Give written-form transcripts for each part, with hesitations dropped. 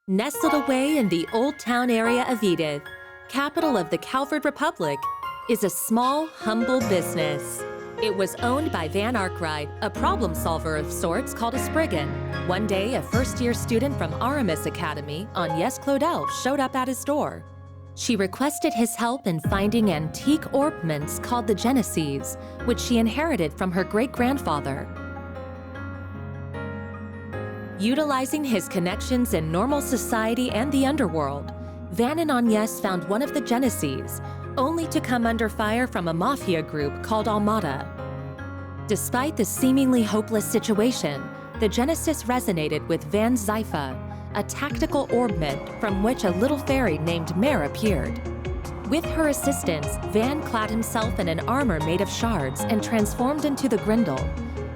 Nestled away in the Old Town area of Edith, capital of the Calvert Republic, is a small, humble business. It was owned by Van Arkwright, a problem solver of sorts called a Spriggan. One day, a first-year student from Aramis Academy, Agnès Claudel, showed up at his door. She requested his help in finding antique ornaments called the Genesees, which she inherited from her great-grandfather. Utilizing his connections in normal society and the underworld, Van and Agnès found one of the Genesees, only to come under fire from a mafia group called Almada. Despite the seemingly hopeless situation, the Genesis resonated with Van's Zypha, a tactical ornament from which a little fairy named Mare appeared. With her assistance, Van clad himself in an armor made of shards and transformed into the Grendel.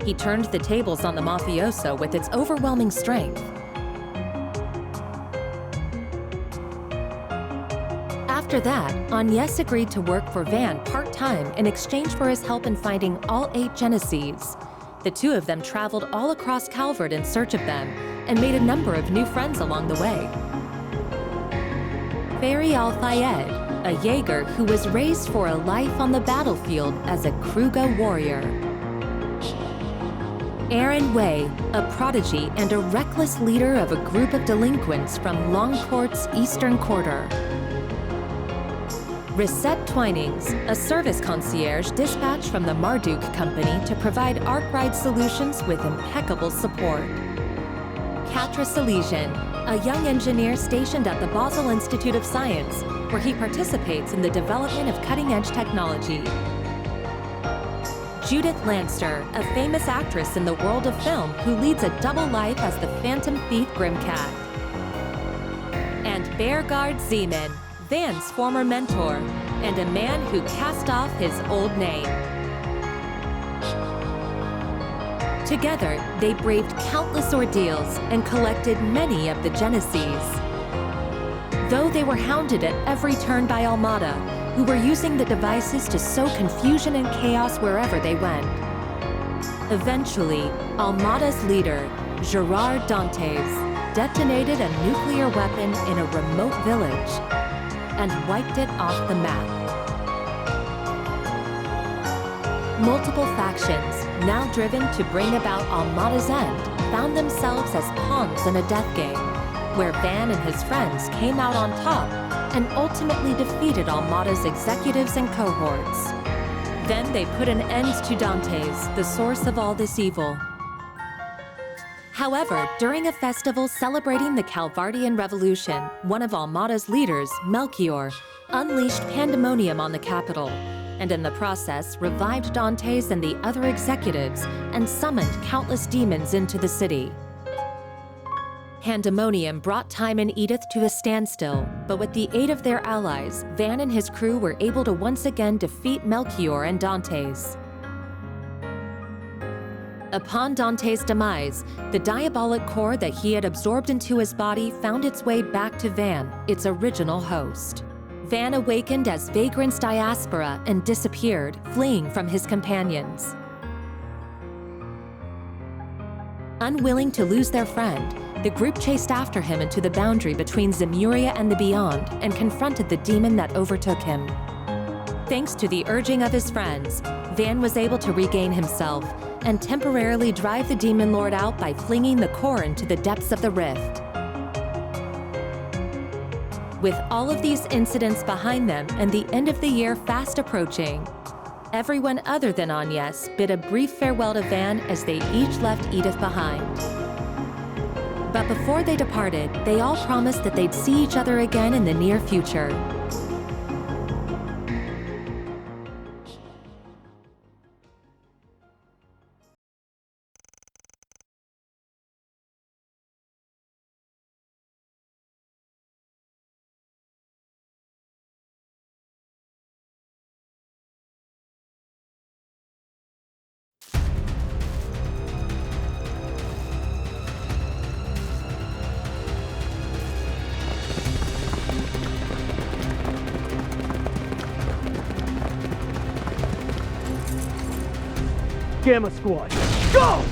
He turned the tables on the mafioso with its overwhelming strength. After that, Agnès agreed to work for Van part-time in exchange for his help in finding all 8 Genesees. The two of them traveled all across Calvert in search of them and made a number of new friends along the way. Fairy Al-Fayed, a Jaeger who was raised for a life on the battlefield as a Kruga warrior. Aaron Way, a prodigy and a reckless leader of a group of delinquents from Longport's Eastern Quarter. Risette Twinings, a service concierge dispatched from the Marduk Company to provide Arkwright solutions with impeccable support. Katra Salesian, a young engineer stationed at the Basel Institute of Science, where he participates in the development of cutting-edge technology. Judith Lanster, a famous actress in the world of film who leads a double life as the Phantom Thief Grimcat. And Beargard Zeman, Van's former mentor, and a man who cast off his old name. Together, they braved countless ordeals and collected many of the Genesees. Though they were hounded at every turn by Almada, who were using the devices to sow confusion and chaos wherever they went. Eventually, Almada's leader, Gerard Dantes, detonated a nuclear weapon in a remote village and wiped it off the map. Multiple factions, now driven to bring about Almada's end, found themselves as pawns in a death game, where Van and his friends came out on top and ultimately defeated Almada's executives and cohorts. Then they put an end to Dantes, the source of all this evil. However, during a festival celebrating the Calvardian Revolution, one of Almada's leaders, Melchior, unleashed pandemonium on the capital, and in the process revived Dantes and the other executives and summoned countless demons into the city. Pandemonium brought time in Edith to a standstill, but with the aid of their allies, Van and his crew were able to once again defeat Melchior and Dantes. Upon Dantes' demise, the diabolic core that he had absorbed into his body found its way back to Van, its original host. Van awakened as Vagrant's diaspora and disappeared, fleeing from his companions. Unwilling to lose their friend, the group chased after him into the boundary between Zemuria and the Beyond and confronted the demon that overtook him. Thanks to the urging of his friends, Van was able to regain himself and temporarily drive the demon lord out by flinging the core into the depths of the rift. With all of these incidents behind them and the end of the year fast approaching, everyone other than Agnès bid a brief farewell to Van as they each left Edith behind. But before they departed, they all promised that they'd see each other again in the near future. Gamma Squad, go!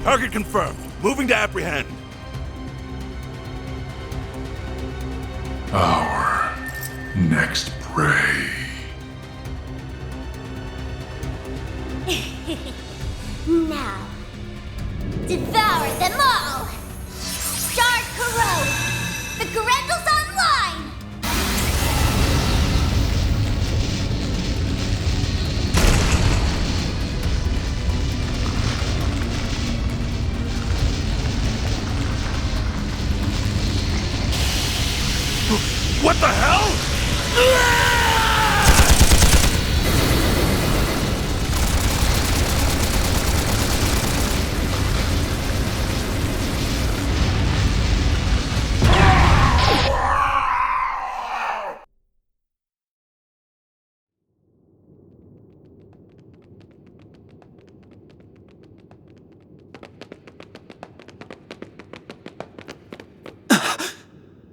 Target confirmed. Moving to apprehend. Our next prey. Now, devour them all! Start corrode! The Corrental's online! What the hell?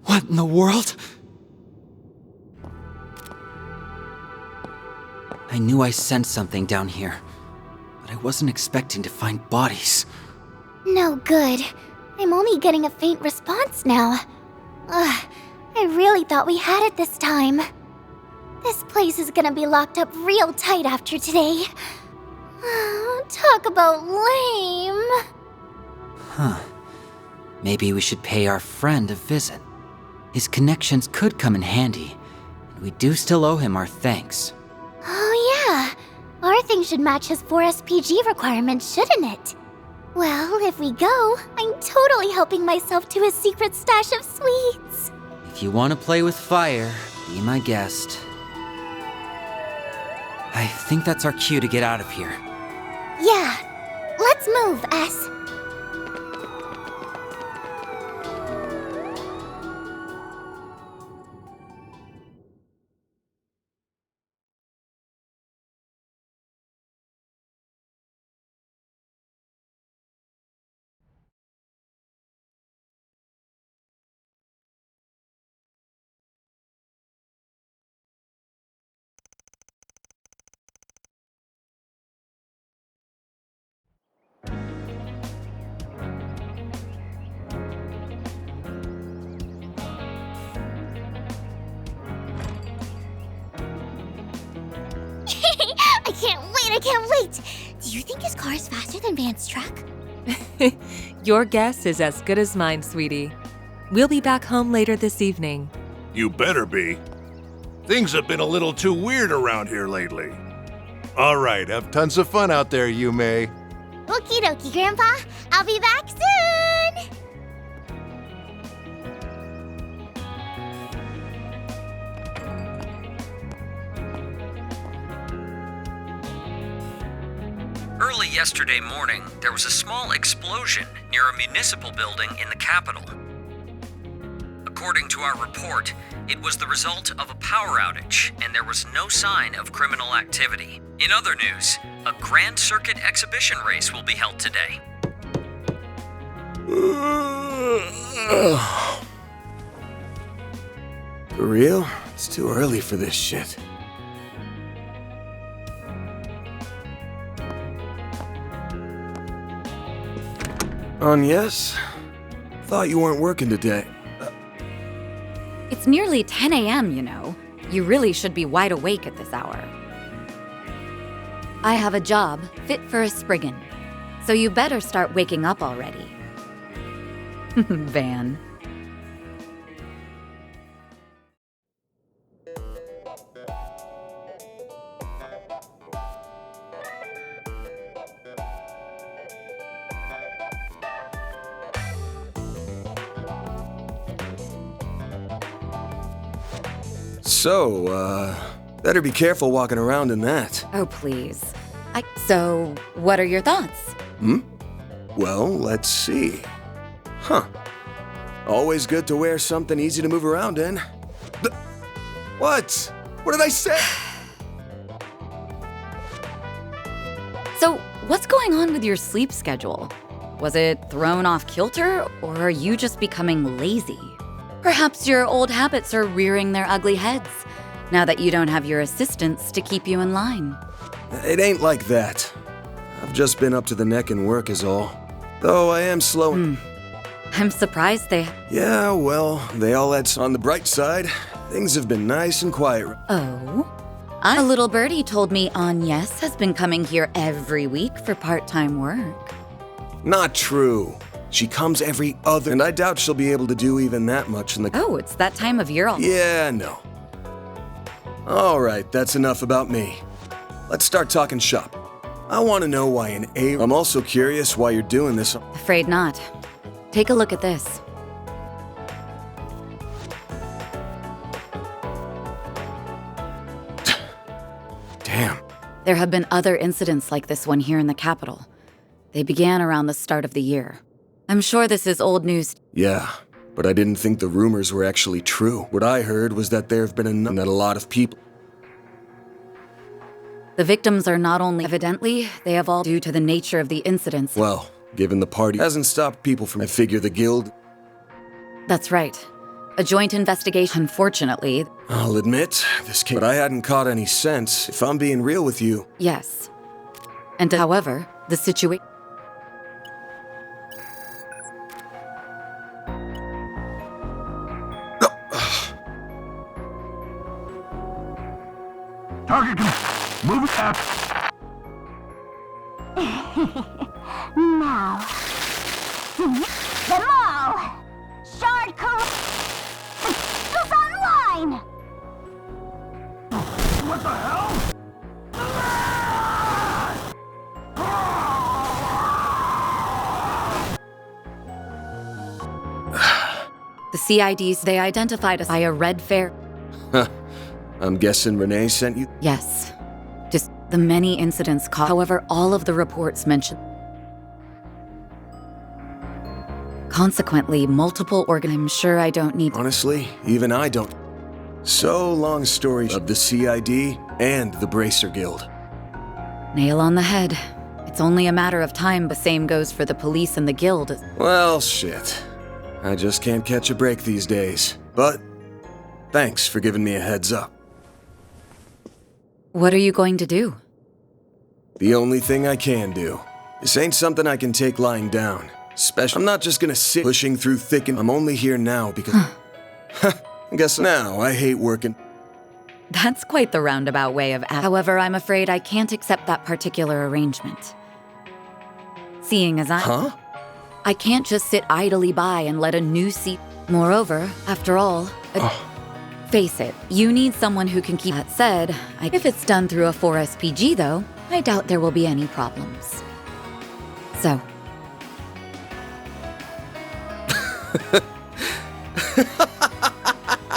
What in the world? I knew I sensed something down here, but I wasn't expecting to find bodies. No good. I'm only getting a faint response now. Ugh, I really thought we had it this time. This place is gonna be locked up real tight after today. Talk about lame. Huh. Maybe we should pay our friend a visit. His connections could come in handy, and we do still owe him our thanks. Oh yeah, our thing should match his 4 SPG requirements, shouldn't it? Well, if we go, I'm totally helping myself to his secret stash of sweets. If you want to play with fire, be my guest. I think that's our cue to get out of here. Yeah, let's move, S. I can't wait! Do you think his car is faster than Van's truck? Your guess is as good as mine, sweetie. We'll be back home later this evening. You better be. Things have been a little too weird around here lately. All right, have tons of fun out there, Yume. Okie dokie, Grandpa. I'll be back soon! Early yesterday morning, there was a small explosion near a municipal building in the capital. According to our report, it was the result of a power outage, and there was no sign of criminal activity. In other news, a Grand Circuit exhibition race will be held today. For real? It's too early for this shit. Yes? Thought you weren't working today. It's nearly 10 a.m., you know. You really should be wide awake at this hour. I have a job fit for a Spriggan, so you better start waking up already. Van. So, better be careful walking around in that. Oh, please. So, what are your thoughts? Well, let's see. Huh. Always good to wear something easy to move around in. What? What did I say? So, what's going on with your sleep schedule? Was it thrown off kilter, or are you just becoming lazy? Perhaps your old habits are rearing their ugly heads, now that you don't have your assistants to keep you in line. It ain't like that. I've just been up to the neck in work is all. Though I am slow. I'm surprised they. Yeah, well, they all had on the bright side. Things have been nice and quiet. Oh? A little birdie told me Agnes has been coming here every week for part-time work. Not true. She comes every other, and I doubt she'll be able to do even that much in the. Oh, it's that time of year. Yeah, no. All right, that's enough about me. Let's start talking shop. I want to know why an A. I'm also curious why you're doing this. Afraid not. Take a look at this. Damn. There have been other incidents like this one here in the capital. They began around the start of the year. I'm sure this is old news. Yeah, but I didn't think the rumors were actually true. What I heard was that there have been a lot of people. The victims are not only evidently, they have all due to the nature of the incidents. Well, given the party hasn't stopped people from. I figure the guild. That's right. A joint investigation, unfortunately. I'll admit, this came. But I hadn't caught any sense, if I'm being real with you. Yes. And however, the situation. Target move it up. Now, them all. Shard is online. What the hell? The CIDs, they identified us by a red fair. I'm guessing Renee sent you. Yes. Just the many incidents caught. However, all of the reports mention. Consequently, multiple I'm sure I don't need. Honestly, even I don't. So long story of the CID and the Bracer Guild. Nail on the head. It's only a matter of time. The same goes for the police and the guild. Well, shit. I just can't catch a break these days. But thanks for giving me a heads up. What are you going to do? The only thing I can do. This ain't something I can take lying down. I'm not just gonna sit pushing through thick and I'm only here now because. I guess now I hate working. That's quite the roundabout way of. However, I'm afraid I can't accept that particular arrangement. Seeing as I can't just sit idly by and let a new seat. Moreover, after all, face it, you need someone who can keep. That said, if it's done through a 4SPG though, I doubt there will be any problems. So.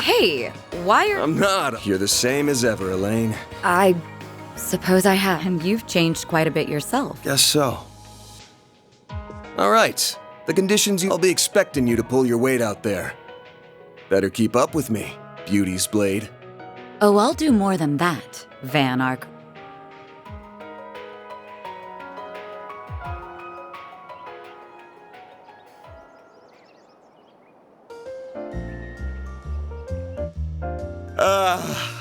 Hey, why are. I'm not. You're the same as ever, Elaine. I suppose I have. And you've changed quite a bit yourself. Guess so. All right. The conditions I'll be expecting you to pull your weight out there. Better keep up with me, Beauty's Blade. Oh, I'll do more than that, Van Ark.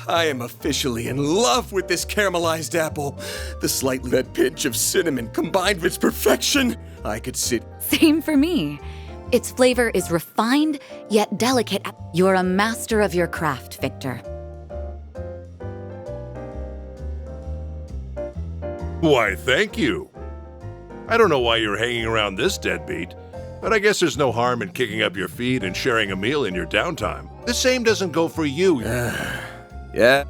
I am officially in love with this caramelized apple. The slightly that pinch of cinnamon combined with its perfection. I could sit. Same for me. Its flavor is refined, yet delicate. You're a master of your craft, Victor. Why, thank you. I don't know why you're hanging around this deadbeat, but I guess there's no harm in kicking up your feet and sharing a meal in your downtime. The same doesn't go for you. Yeah.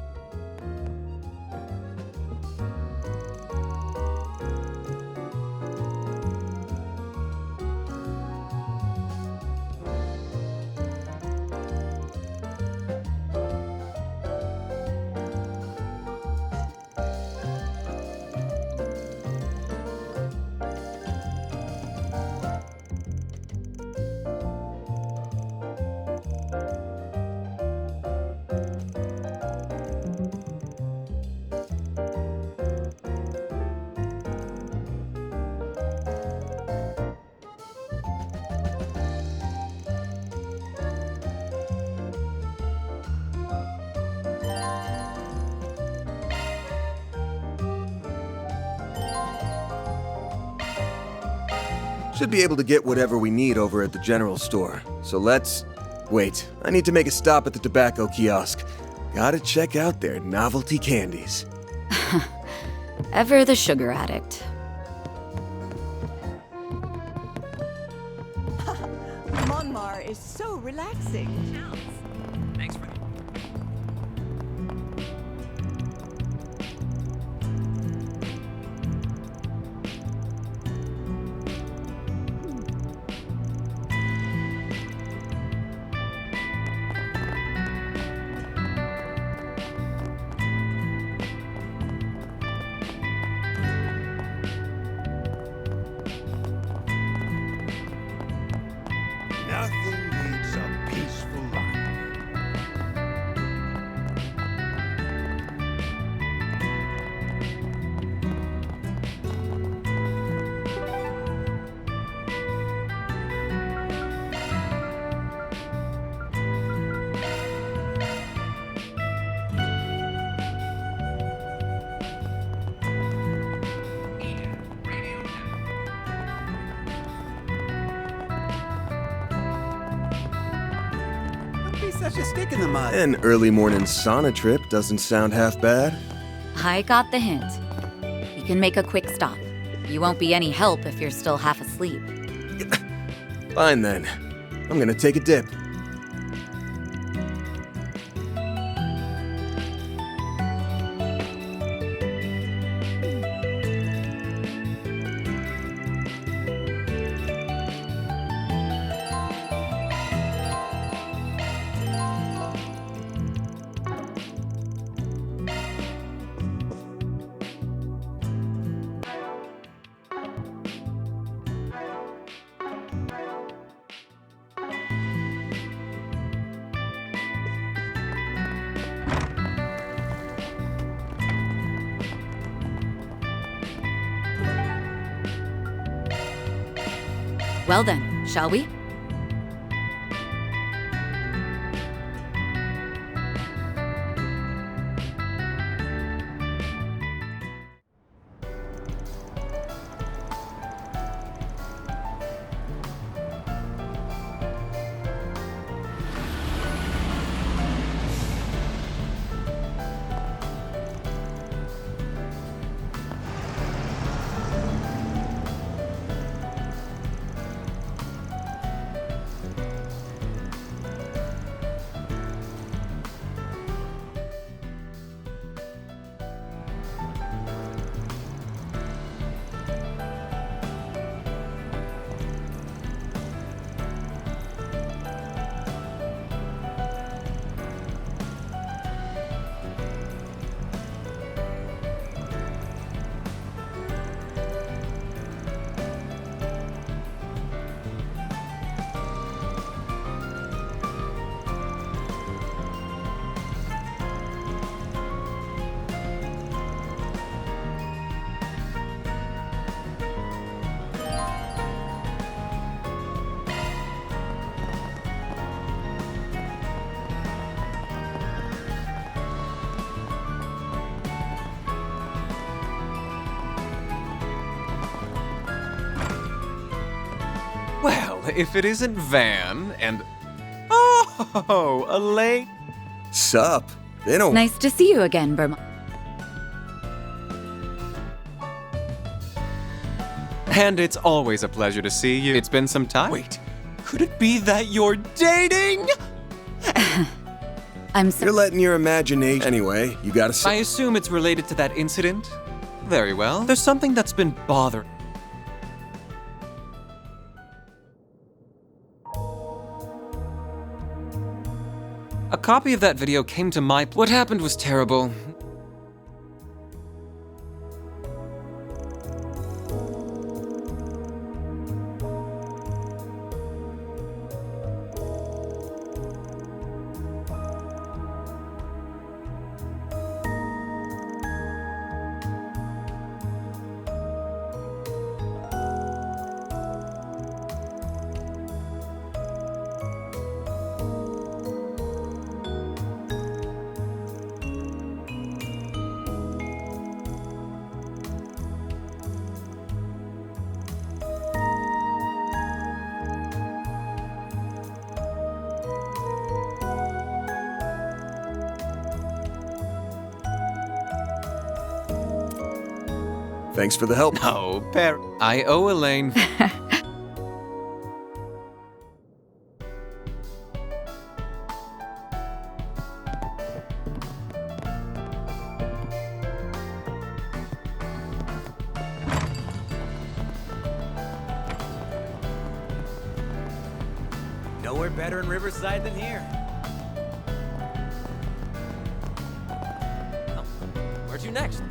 Should be able to get whatever we need over at the general store. So let's... Wait, I need to make a stop at the tobacco kiosk. Gotta check out their novelty candies. Ever the sugar addict. Monmar is so relaxing. Thanks for Nothing beats a peaceful life. Don't be such a stick in the mud. An early morning sauna trip doesn't sound half bad. I got the hint. We can make a quick stop. You won't be any help if you're still half asleep. Fine then. I'm gonna take a dip. Well then, shall we? Well, if it isn't Van and... Oh, Elaine. Sup? They don't... Nice to see you again, Burma. And it's always a pleasure to see you. It's been some time. Wait, could it be that you're dating? I'm so... You're letting your imagination... Anyway, you gotta I say... assume it's related to that incident? Very well. There's something that's been bothering... A copy of that video came to my... What happened was terrible. Thanks for the help. No, I owe Elaine. Nowhere better in Riverside than here. Oh, where to next?